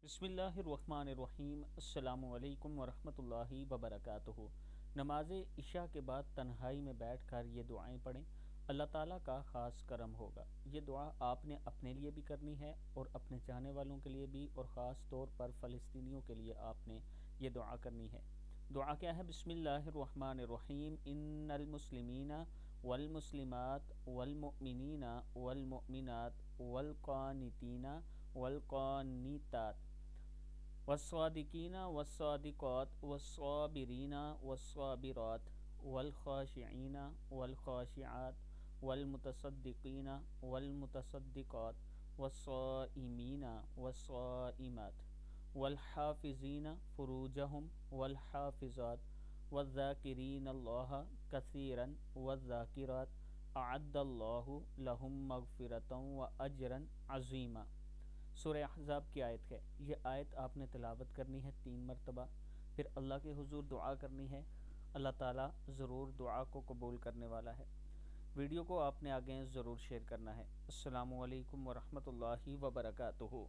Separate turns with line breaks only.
बिस्मिल्लाहिर्रहमानिर्रहीम। अस्सलामु अलैकुम वरहमतुल्लाहि वबरकातुहू। नमाज इशा के बाद तन्हाई में बैठकर ये दुआएं पढ़ें, अल्लाह ताला का ख़ास करम होगा। ये दुआ आपने अपने लिए भी करनी है और अपने चाहने वालों के लिए भी, और ख़ास तौर पर फ़लस्तीनियों के लिए आपने ये दुआ करनी है। दुआ क्या है? बिस्मिल्लाहिर्रहमानिर्रहीम। इन्नल मुस्लिमीना वल मुस्लिमात वल मुमिनीना वल मुमिनात वल क़ानितीना वल क़ानितात वस्सादिकीना वस्सादिक़ात वस्साबिरीना वस्साबिरात वल ख़ाशिईना वल ख़ाशिआत वल मुतसद्दिक़ीना वल मुतसद्दिक़ात वस्साइमीना वस्साइमात वल हाफ़िज़ीना फ़ुरूजहुम वल हाफ़िज़ात वज़्ज़ाकिरीनल्लाह कसीरन वज़्ज़ाकिरात अअद्दल्लाहु लहुम मग़फ़िरतन व अजरन अज़ीमा। सूरह अहज़ाब की आयत है। ये आयत आपने तिलावत करनी है 3 मरतबा, फिर अल्लाह के हुजूर दुआ करनी है। अल्लाह ताला ज़रूर दुआ को कबूल करने वाला है। वीडियो को आपने आगे ज़रूर शेयर करना है। अस्सलामु अलैकुम वरहमतुल्लाहि वबरकातुहू।